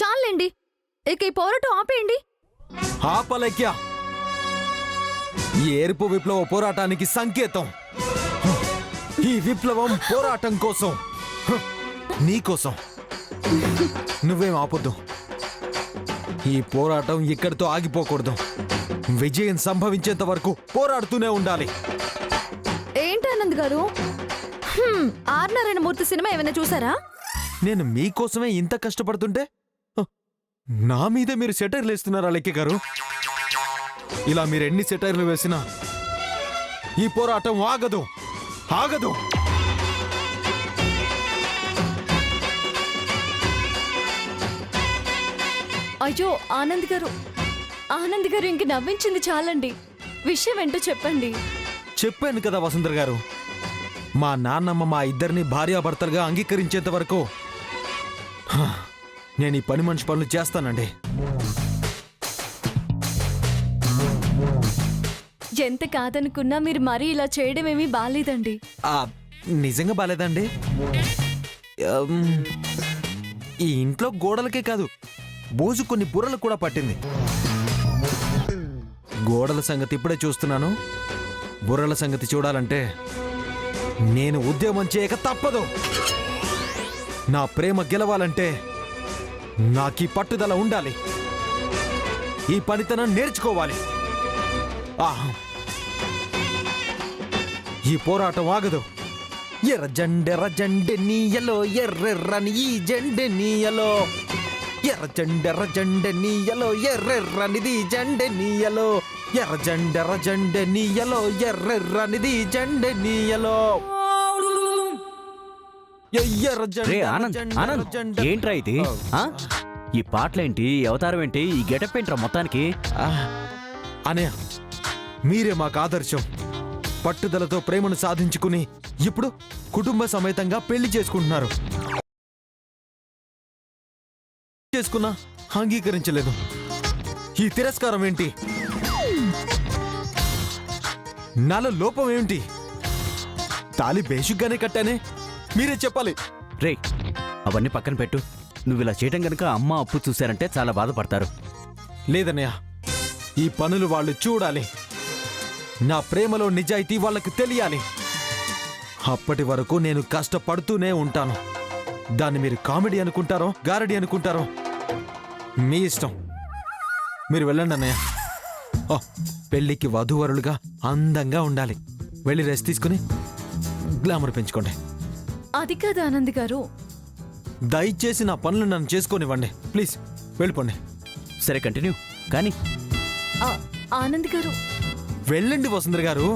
చాలండి, ఇక ఈ పోరాటం ఆపేయండి. ఆపలేక్య, ఈ ఎరుపు విప్లవ పోరాటానికి సంకేతం. ఈ విప్లవం పోరాటం కోసం, నీకోసం. నువ్వేం ఆపొద్దు. ఈ పోరాటం ఇక్కడితో ఆగిపోకూడదు. విజయం సంభవించేంత వరకు పోరాడుతూనే ఉండాలి. ఏంటి ఆనంద్ గారు, ఆర్ నారాయణమూర్తి సినిమా ఏమైనా చూసారా? నేను మీకోసమే ఇంత కష్టపడుతుంటే నా మీదే మీరు సెటైర్లు వేస్తున్నారా లెక్కే గారు? ఇలా మీరు ఎన్ని సెటైర్లు వేసినా ఈ పోరాటం ఆగదు, ఆగదు. అయ్యో ఆనంద్ గారు, ఆనంద్ గారు ఇంక నవ్వించింది చాలండి. విషయం ఏంటో చెప్పండి. చెప్పాను కదా వసుంధర గారు, మా నాన్నమ్మ మా ఇద్దరిని భార్యాభర్తలుగా అంగీకరించేంత వరకు నేను ఈ పని మనిషి పనులు చేస్తానండి. ఎంత కాదనుకున్నా మీరు మరీ ఇలా చేయడం ఏమీ బాలేదండి. నిజంగా బాలేదండి. ఈ ఇంట్లో గోడలకే కాదు, బోజు కొన్ని బుర్రలు కూడా పట్టింది. గోడల సంగతి ఇప్పుడే చూస్తున్నాను, బుర్రల సంగతి చూడాలంటే నేను ఉద్యమం చేయక తప్పదు. నా ప్రేమ గెలవాలంటే నాకీ పట్టుదల ఉండాలి, ఈ పనితనం నేర్చుకోవాలి. ఈ పోరాటం ఆగదు. ఎర్ర జెండె నీయలో, ఎర్రెర్రని ఈ జెండె నీయలో. ఎర్ర జెండె నీయలో, ఎర్రెర్రనిది జెండె నీయలో. ఎర్ర జెండె నీయలో, ఎర్రెర్రనిది జెండె నీయలో. ఏంట్రా ఇది? ఈ పాటలేంటి, అవతారం ఏంటి, ఈ గెటప్ ఏంట్రా మొత్తానికి? అనే మీరే మాకు ఆదర్శం. పట్టుదలతో ప్రేమను సాధించుకుని ఇప్పుడు కుటుంబ సమేతంగా పెళ్లి చేసుకుంటున్నారు. చేసుకున్నా అంగీకరించలేదు. ఈ తిరస్కారం ఏంటి? నాలో లోపం ఏమిటి? తాలి బేసిక్గానే కట్టానే, మీరే చెప్పాలి. రే, అవన్నీ పక్కన పెట్టు. నువ్వు ఇలా చేయడం గనుక అమ్మ అప్పు చూశారంటే చాలా బాధపడతారు. లేదన్నయ్య, ఈ పనులు వాళ్ళు చూడాలి. నా ప్రేమలో నిజాయితీ వాళ్ళకు తెలియాలి. అప్పటి వరకు నేను కష్టపడుతూనే ఉంటాను. దాన్ని మీరు కామెడీ అనుకుంటారో గారడీ అనుకుంటారో మీ ఇష్టం. మీరు వెళ్ళండి అన్నయ్య. పెళ్లికి వధూవరులుగా అందంగా ఉండాలి. వెళ్ళి రెస్ట్ తీసుకుని గ్లామర్ పెంచుకోండి. అది కాదు ఆనంద్ గారు, దయచేసి నా పనులు నన్ను చేసుకోనివ్వండి ప్లీజ్. వెళ్ళిపోండి. సరే, కంటిన్యూ కానీ. ఆనంద్ గారు వెళ్ళండి వసుంధర గారు.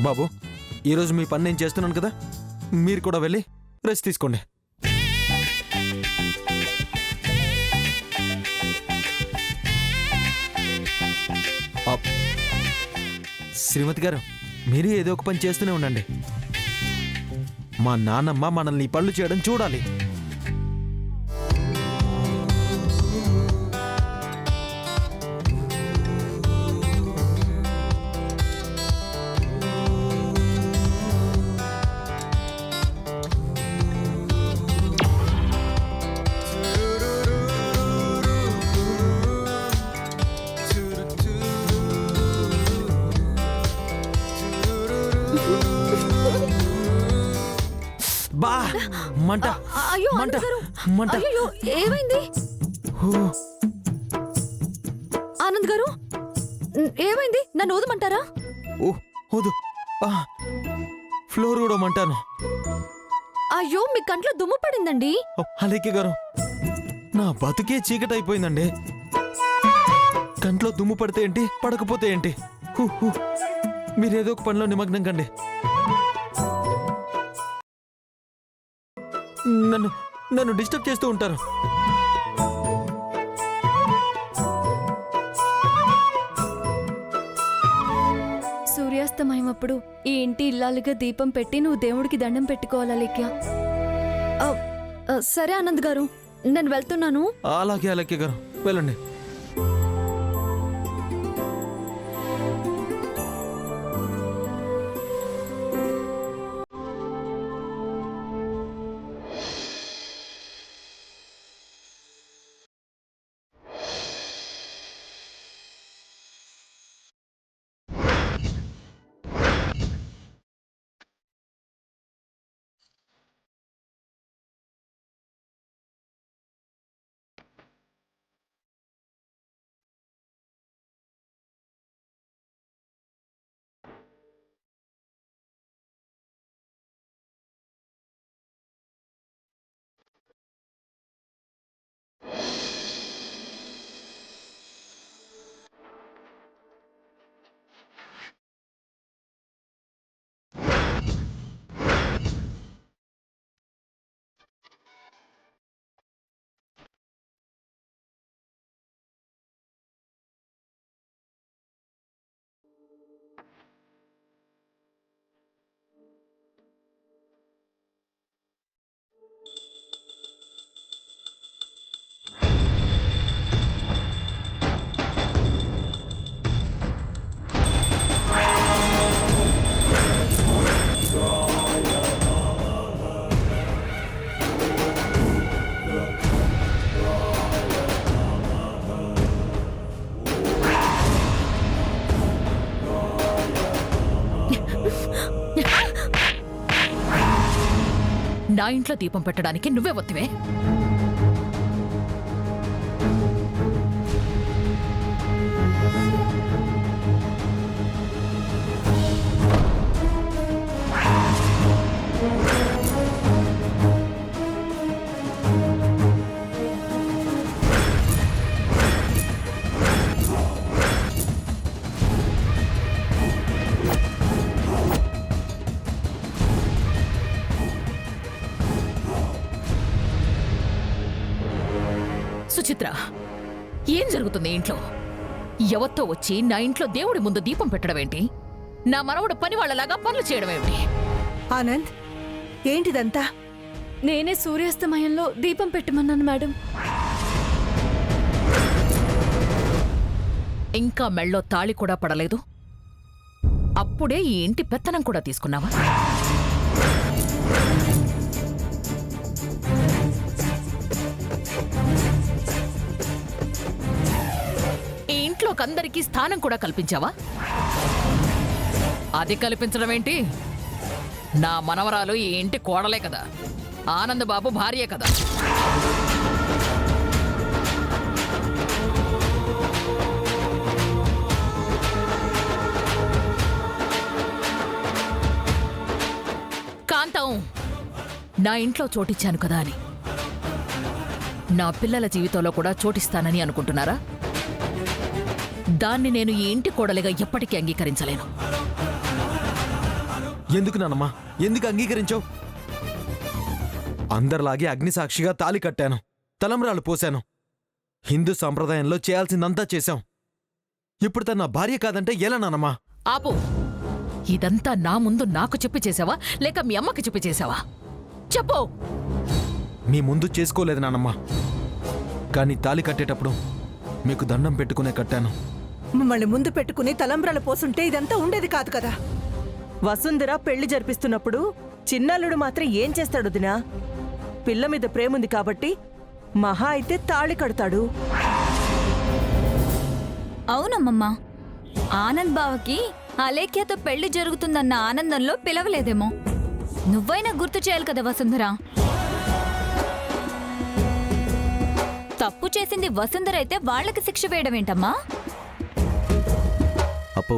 బాబు, ఈరోజు మీ పని నేను చేస్తున్నాను కదా, మీరు కూడా వెళ్ళి రెస్ట్ తీసుకోండి. శ్రీమతి గారు, మీరు ఏదో ఒక పని చేస్తూనే ఉండండి. మా నాన్నమ్మ మనల్ని పళ్ళు చేయడం చూడాలి. బా మంట, అయ్యో మంట, మంట. అయ్యో ఏమైంది ఆనంద్ గారు? ఏమైంది? నన్ను ఊదమంటారా? ఊదు. ఫ్లోర్ కూడా మంటాను. అయ్యో మీ కంట్లో దుమ్ము పడిందండి. అలేఖ్య గారు, నా బతుకే చీకటి అయిపోయిందండి. కంట్లో దుమ్ము పడితే ఏంటి, పడకపోతే ఏంటి? మీరేదో ఒక పనిలో నిమగ్నం కండి. నన్ను డిస్టర్బ్ చేస్తూ ఉంటారు. సూర్యాస్తమయం అప్పుడు ఈ ఇంటి ఇల్లాలుగా దీపం పెట్టి నువ్వు దేవుడికి దండం పెట్టుకోవాలా లేఖ్య? సరే ఆనంద్ గారు, నేను వెళ్తున్నాను. అలాగే అలేఖ్య గారు, వెళ్ళండి. నా ఇంట్లో దీపం పెట్టడానికి నువ్వే వత్తివే. సుచిత్ర, ఏం జరుగుతుంది ఇంట్లో? ఎవరితో వచ్చి నా ఇంట్లో దేవుడి ముందు దీపం పెట్టడం ఏంటి? నా మనవడు పని వాళ్ళలాగా పనులు చేయడం ఏమిటి? ఆనంద్, ఏంటిదంతా? నేనే సూర్యాస్తమయంలో దీపం పెట్టమన్నాను మేడం. ఇంకా మెళ్ళో తాళి కూడా పడలేదు, అప్పుడే ఈ ఇంటి పెత్తనం కూడా తీసుకున్నావా? ఈ ఇంట్లోకందరికీ స్థానం కూడా కల్పించావా? అది కల్పించడం ఏంటి? నా మనవరాలు ఈ ఇంటి కోడలే కదా, ఆనంద్ బాబు భార్యే కదా. కాంతం, నా ఇంట్లో చోటిచ్చాను కదా అని నా పిల్లల జీవితంలో కూడా చోటిస్తానని అనుకుంటున్నారా? దాన్ని నేను ఈ ఇంటి కోడలిగా ఎప్పటికీ అంగీకరించలేను. ఎందుకు నానమ్మా, ఎందుకు అంగీకరించావు? అందరిలాగే అగ్నిసాక్షిగా తాళి కట్టాను, తలంబ్రాలు పోశాను, హిందూ సంప్రదాయంలో చేయాల్సిందంతా చేశాం. ఇప్పుడు తన నా భార్య కాదంటే ఎలా నానమ్మా? ఆపు. ఇదంతా నా ముందు నాకు చెప్పి చేసావా, లేక మీ అమ్మకి చెప్పి చేసావా? చెప్పు. మీ ముందు చేసుకోలేదు నానమ్మా, కానీ తాళి కట్టేటప్పుడు మీకు దండం పెట్టుకునే కట్టాను. మమ్మల్ని ముందు పెట్టుకుని తలంబ్రాలు పోసుంటే ఇదంతా ఉండేది కాదు కదా. వసుంధర పెళ్లి జరిపిస్తున్నప్పుడు చిన్నల్లుడు మాత్రం ఏం చేస్తాడు దినా? పిల్ల మీద ప్రేముంది కాబట్టి మహా అయితే తాళి కడతాడు. అవునమ్మమ్మా, ఆనంద్ బావకి అలేఖ్యతో పెళ్లి జరుగుతుందన్న ఆనందంలో పిలవలేదేమో. నువ్వైనా గుర్తు చేయాలి కదా వసుంధర. తప్పు చేసింది వసుంధర అయితే వాళ్ళకి శిక్ష వేయడం ఏంటమ్మా? అప్పు,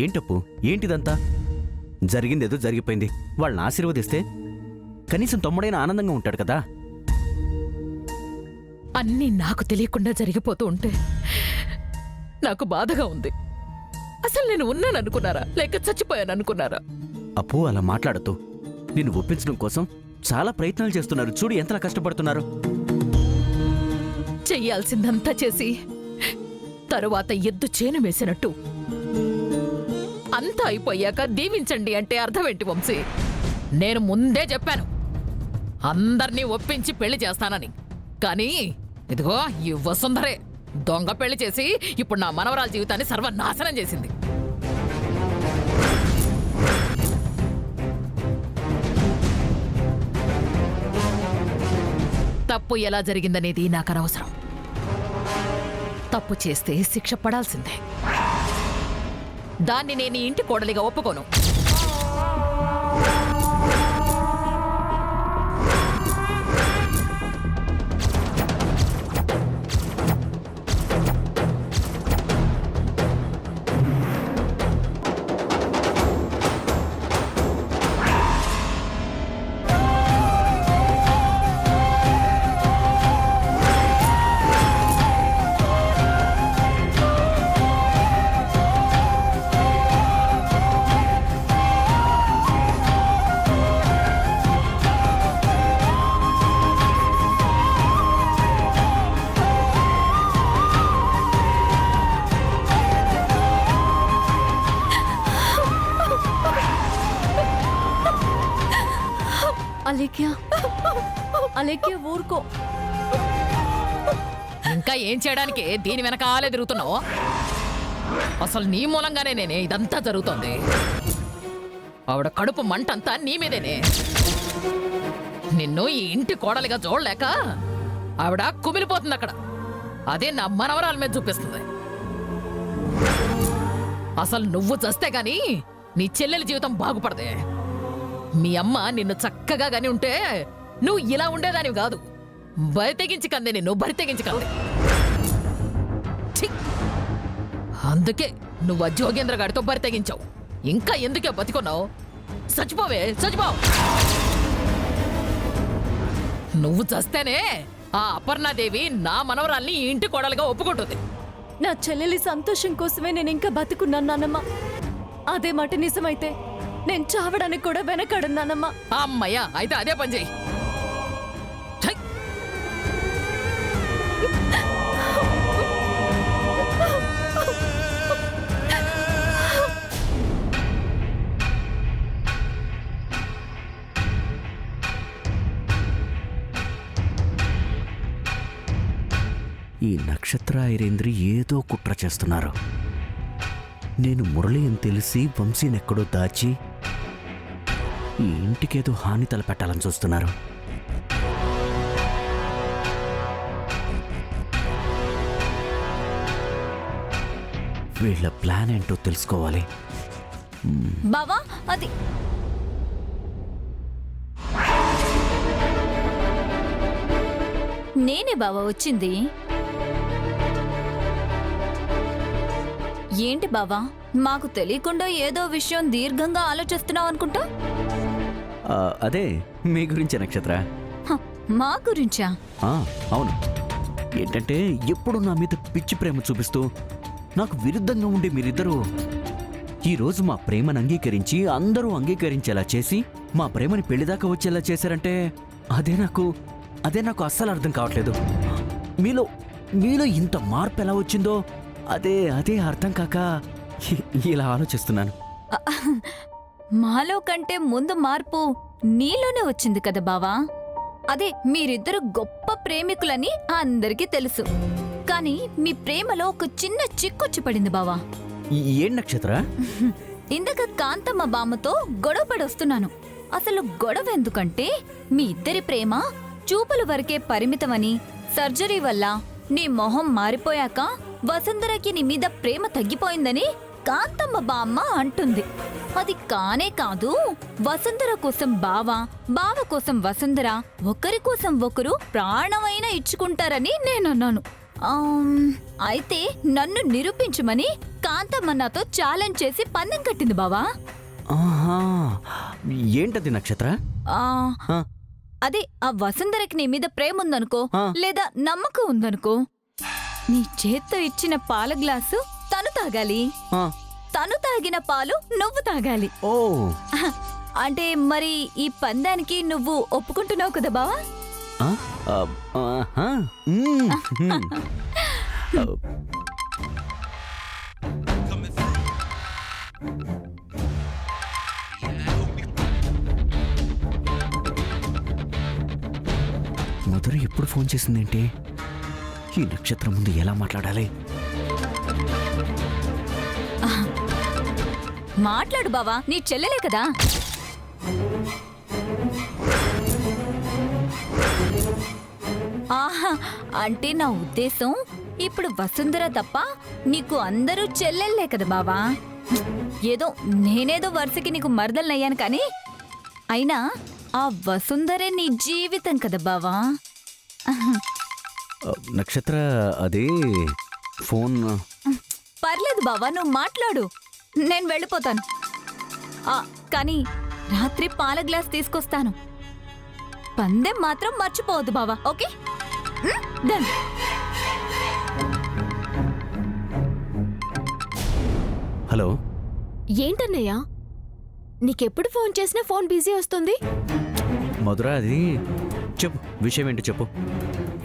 ఏంటప్పు, ఏంటిదంతా? జరిగిందేదో జరిగిపోయింది. వాళ్ళని ఆశీర్వదిస్తే కనీసం తమ్ముడైన ఆనందంగా ఉంటాడు కదా. అన్నీ నాకు తెలియకుండా జరిగిపోతూ ఉంటే నాకు బాధగా ఉంది. అసలు నేను ఉన్నాననుకున్నారా, లేక చచ్చిపోయాననుకున్నారా? అప్పు, అలా మాట్లాడుతూ నిన్ను ఒప్పించడం కోసం చాలా ప్రయత్నాలు చేస్తున్నారు. చూడు ఎంతలా కష్టపడుతున్నారు. చెయ్యాల్సిందంతా చేసి తరువాత ఎద్దు చేను వేసినట్టు అంతా అయిపోయాక దీవించండి అంటే అర్థమేంటి వంశీ? నేను ముందే చెప్పాను అందర్నీ ఒప్పించి పెళ్లి చేస్తానని. కానీ ఇదిగో ఈ వసుంధరే దొంగ పెళ్లి చేసి ఇప్పుడు నా మనవరాల జీవితాన్ని సర్వనాశనం చేసింది. తప్పు ఎలా జరిగిందనేది నాకు అనవసరం. తప్పు చేస్తే శిక్ష పడాల్సిందే. దాన్ని నేను ఇంటి కోడలిగా ఒప్పుకోను. అలేఖ్య ఊరుకో. ఇంకా ఏం చేయడానికి దీని వెనకాలే తిరుగుతున్నావు? అసలు నీ మూలంగానే నేనే ఇదంతా జరుగుతోంది. ఆవిడ కడుపు మంటంతా నీ మీదేనే. నిన్ను ఈ ఇంటి కోడలిగా చూడలేక ఆవిడ కుమిలిపోతుంది అక్కడ. అదే నా మనవరాల మీద చూపిస్తుంది. అసలు నువ్వు చస్తే గాని నీ చెల్లెలి జీవితం బాగుపడదే. మీ అమ్మ నిన్ను చక్కగా గాని ఉంటే నువ్వు ఇలా ఉండేదానివి కాదు. బరి తెగించి కందే నిన్ను, బరి తెగించి కందే. ఛీ! అందుకే నువ్వు ఆ జోగేంద్ర గాడితో బరి తెగించావు. ఇంకా ఎందుకే బతికున్నావు? చచ్చిపోవే, చచ్చిపో. నువ్వు చస్తేనే ఆ అపర్ణాదేవి నా మనవరాల్ని ఈ ఇంటి కోడలుగా ఒప్పుకుంటుంది. నా చెల్లెలి సంతోషం కోసమే నేను ఇంకా బతుకున్నాను నానమ్మ. అదే మాట నిజమైతే నేను చావడానికి కూడా వెనకడను నానమ్మ. అమ్మయ్యా, అయితే అదే పని చెయ్యి. ఛై! ఈ నక్షత్ర ఐరేంద్రి ఏదో కుట్ర చేస్తున్నారు. నేను మురళి అని తెలిసి వంశీనెక్కడో దాచి ఈ ఇంటికేదో హాని తలపెట్టాలని చూస్తున్నారు. వీళ్ళ ప్లాన్ ఏంటో తెలుసుకోవాలి. బావా అది నేనే బావా వచ్చింది. ఏంటి బావా, మాకు తెలియకుండా ఏదో విషయం దీర్ఘంగా ఆలోచిస్తున్నావు అనుకుంటా. అదే మీ గురించే నక్షత్ర. హ, మా గురించా? అవును. ఏంటంటే ఎప్పుడు నా మీద పిచ్చి ప్రేమ చూపిస్తూ నాకు విరుద్ధంగా ఉండే మీరిద్దరూ ఈరోజు మా ప్రేమను అంగీకరించి అందరూ అంగీకరించేలా చేసి మా ప్రేమని పెళ్లిదాకా వచ్చేలా చేశారంటే అదే నాకు అస్సలు అర్థం కావట్లేదు. మీలో ఇంత మార్పు ఎలా వచ్చిందో అదే అర్థం కాక ఇలా ఆలోచిస్తున్నాను. మాలో కంటే ముందు మార్పు నీలోనే వచ్చింది కదా బావా. అదే మీరిద్దరు గొప్ప ప్రేమికులని అందరికీ తెలుసు. కానీ మీ ప్రేమలో ఒక చిన్న చిక్కొచ్చి పడింది బావా. ఏం నక్షత్ర? ఇందాక కాంతమ్మ బామ్మతో గొడవపడి వస్తున్నాను. అసలు గొడవ ఎందుకంటే మీ ఇద్దరి ప్రేమ చూపుల వరకే పరిమితమని, సర్జరీ వల్ల నీ మొహం మారిపోయాక వసుంధరకి నీ మీద ప్రేమ తగ్గిపోయిందని కాంతమ్మ బామ్మ అంటుంది. అది కానే కాదు, వసుంధర కోసం బావ కోసం వసుంధర ఒకరి కోసం ఒకరు ప్రాణమైనా ఇచ్చుకుంటారని నేనన్నాను. అయితే నన్ను నిరూపించమని కాంతమ్మ నాతో ఛాలెంజ్ చేసి పందెం కట్టింది బావా. ఆహా, ఏంటది నక్షత్ర? అదే ఆ వసుంధరకి నీ మీద ప్రేమ ఉందనుకో, లేదా నమ్మకం ఉందనుకో, నీ చేత్తో ఇచ్చిన పాల గ్లాసు తను తాగాలి, తను తాగిన పాలు నువ్వు తాగాలి. ఓ, అంటే మరి ఈ పందానికి నువ్వు ఒప్పుకుంటున్నావు కదా బావా? మధుర ఎప్పుడు ఫోన్ చేసిందేంటి? ఈ నక్షత్రం ముందు ఎలా మాట్లాడాలి? మాట్లాడు బావా, నీ చెల్లెలే కదా. ఆహా, అంటే నా ఉద్దేశం ఇప్పుడు వసుంధర తప్ప నీకు అందరూ చెల్లెళ్ళే కదా బావా. నేనేదో వరుసకి నీకు మరదలనయ్యాను కానీ అయినా ఆ వసుంధరే నీ జీవితం కదా బావా. నక్షత్ర, అదే ఫోన్. పర్లేదు బావా, నువ్వు మాట్లాడు, నేను వెళ్ళిపోతాను. కానీ రాత్రి పాల గ్లాస్ తీసుకొస్తాను. పందెం మాత్రం మర్చిపోవద్దు బావా, ఓకే? డన్. హలో. ఏంటన్నయ్యా, నీకెప్పుడు ఫోన్ చేసినా ఫోన్ బిజీ వస్తుంది. మధుర, అది చెప్పు, విషయం ఏంటో చెప్పు.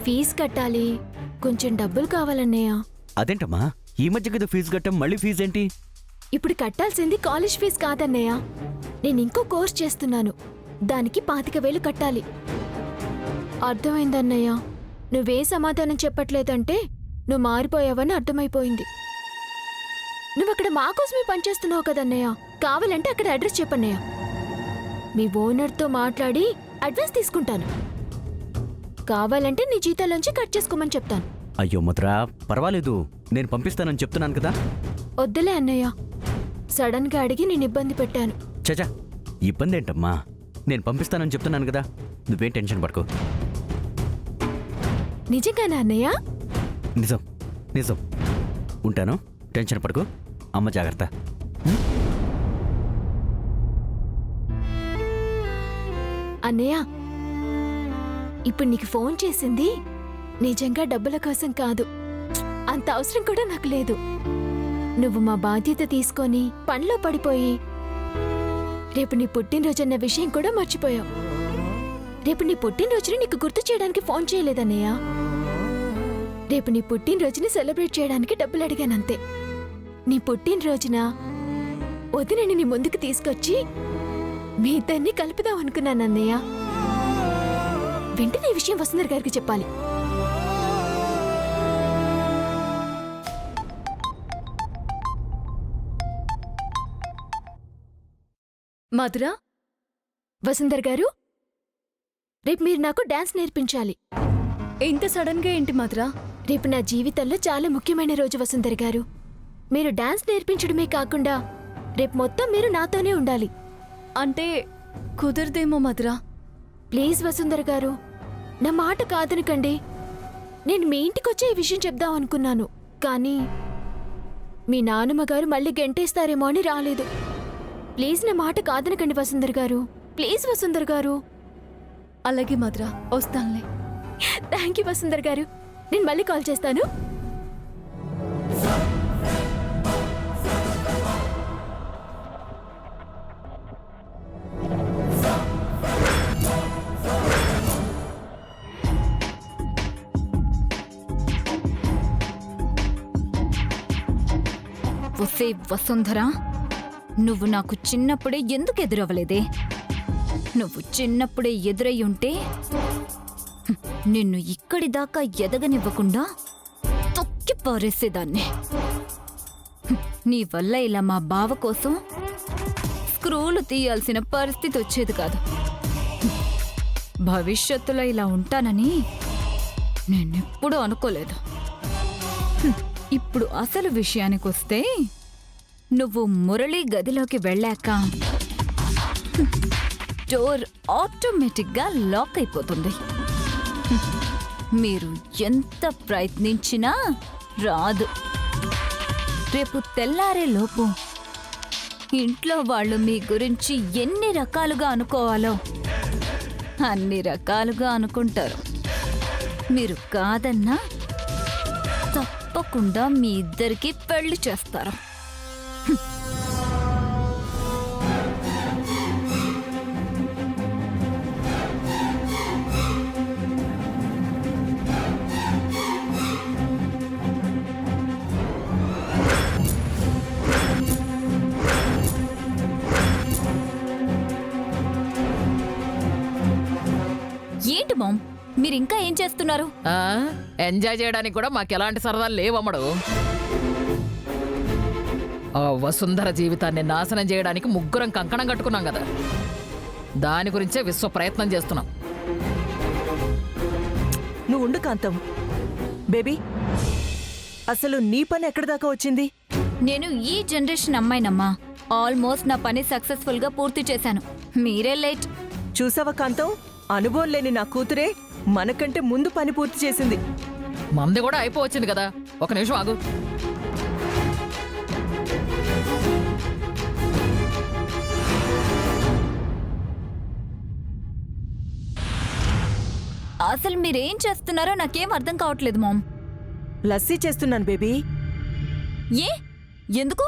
ఫీజు కట్టాలి, కొంచెం డబ్బులు కావాలన్నయ్య. అదేంటమ్మా, ఈ మధ్య కదా ఫీజు కట్టాం, మళ్ళీ ఫీజు ఏంటి? ఇప్పుడు కట్టాల్సింది కాలేజ్ ఫీజు కాదన్నయ్య. నేను ఇంకో కోర్స్ చేస్తున్నాను, దానికి 25,000 కట్టాలి. అర్థమైందన్నయ్య, నువ్వే సమాధానం చెప్పట్లేదంటే నువ్వు మారిపోయావని అర్థమైపోయింది. నువ్వక్కడ మా కోసమే పనిచేస్తున్నావు కదన్నయ్య. కావాలంటే అక్కడ అడ్రస్ చెప్పన్నయ్య. మీ ఓనర్తో మాట్లాడి అడ్వాన్స్ తీసుకుంటాను. కావాలంటే నీ జీతాలోంచి కట్ చేసుకోమని చెప్తాను. అయ్యో మధుర, పర్వాలేదు, నేను పంపిస్తానని చెప్తున్నాను కదా. వద్దులే అన్నయ్య, సడన్ గా అడిగి నేను ఇబ్బంది పెట్టాను. చచా, ఇబ్బంది ఏంటమ్మా, నేను పంపిస్తానని చెప్తున్నాను కదా, నువ్వేం టెన్షన్ పడుకో. నిజంగానా అన్నయ్య? నిజం నిజం. ఉంటాను, టెన్షన్ పడుకో. అమ్మ జాగ్రత్త. అన్నయ్య, ఇప్పుడు నీకు ఫోన్ చేసింది నిజంగా డబ్బుల కోసం కాదు. అంత అవసరం కూడా నాకు లేదు. నువ్వు మా బాధ్యత తీసుకొని పనిలో పడిపోయి రేపు నీ పుట్టినరోజన్న విషయం కూడా మర్చిపోయావు. రేపు నీ పుట్టినరోజుని నీకు గుర్తు చేయడానికి ఫోన్ చేయలేదన్నయ్య. రేపు నీ పుట్టినరోజుని సెలబ్రేట్ చేయడానికి డబ్బులు అడిగానంతే. నీ పుట్టినరోజున వదినని నీ ముందుకు తీసుకొచ్చి మీ ఇద్దరిని కలుపుదాం అనుకున్నానన్నయ్య. వెంటనే ఈ విషయం వసుంధర గారికి చెప్పాలి. మధురా, వసుంధర్ గారు, రేపు మీరు నాకు డాన్స్ నేర్పించాలి. ఇంత సడన్ గా ఏంటి మధురా? రేపు నా జీవితంలో చాలా ముఖ్యమైన రోజు వసుంధర్ గారు. మీరు డాన్స్ నేర్పించడమే కాకుండా రేపు మొత్తం మీరు నాతోనే ఉండాలి. అంటే కుదరదేమో మధురా. ప్లీజ్ వసుంధర్ గారు, నా మాట కాదనకండి. నేను మీ ఇంటికొచ్చే ఈ విషయం చెప్దాం అనుకున్నాను, కానీ మీ నాన్నమ్మ గారు మళ్ళీ గెంటేస్తారేమో అని రాలేదు. ప్లీజ్ నా మాట కాదనకండి వసుంధర్ గారు. ప్లీజ్ వసుంధర్ గారు. అలాగే మధురా, వస్తానులే. థ్యాంక్ యూ వసుంధర్ గారు. నేను మళ్ళీ కాల్ చేస్తాను. ఒసే వసుంధరా, నువ్వు నాకు చిన్నప్పుడే ఎందుకు ఎదురవ్వలేదే? నువ్వు చిన్నప్పుడే ఎదురై ఉంటే నిన్ను ఇక్కడి దాకా ఎదగనివ్వకుండా తొక్కి పారేసేదాన్ని. నీ వల్ల ఇలా మా బావ కోసం స్క్రూలు తీయాల్సిన పరిస్థితి వచ్చేది కాదు. భవిష్యత్తులో ఇలా ఉంటానని నేనెప్పుడూ అనుకోలేదు. ఇప్పుడు అసలు విషయానికొస్తే, నువ్వు మురళి గదిలోకి వెళ్ళాక డోర్ ఆటోమేటిక్గా లాక్ అయిపోతుంది. మీరు ఎంత ప్రయత్నించినా రాదు. రేపు తెల్లారే లోపు ఇంట్లో వాళ్ళు మీ గురించి ఎన్ని రకాలుగా అనుకోవాలో అన్ని రకాలుగా అనుకుంటారు. మీరు కాదన్నా తప్పకుండా మీ ఇద్దరికి పెళ్లి చేస్తారు. ఏంటి మామ్, మీరు ఇంకా ఏం చేస్తున్నారు? ఆ, ఎంజాయ్ చేయడానికి కూడా మాకెలాంటి సరదాలు లేవమ్మడు. ఆ వసుంధర జీవితాన్ని నాశనం చేయడానికి ముగ్గురం కంకణం కట్టుకున్నాం కదా, దాని గురించే విశ్వ ప్రయత్నం చేస్తున్నాం. నువ్వు ఉండు కాంతం. బేబీ, అసలు నీ పని ఎక్కడి దాకా వచ్చింది? నేను ఈ జనరేషన్ అమ్మాయినమ్మా. ఆల్మోస్ట్ నా పని సక్సెస్ఫుల్ గా పూర్తి చేశాను. మీరే లేట్. చూసావా కాంతం, అనుభవం లేని నా కూతురే మనకంటే ముందు పని పూర్తి చేసింది. మంది కూడా అయిపోవచ్చింది కదా, ఒక నిమిషం ఆగు. అసలు మీరేం చేస్తున్నారో నాకేం అర్థం కావట్లేదు మామ్. లస్సీ చేస్తున్నాను బేబీ. ఏ? ఎందుకు?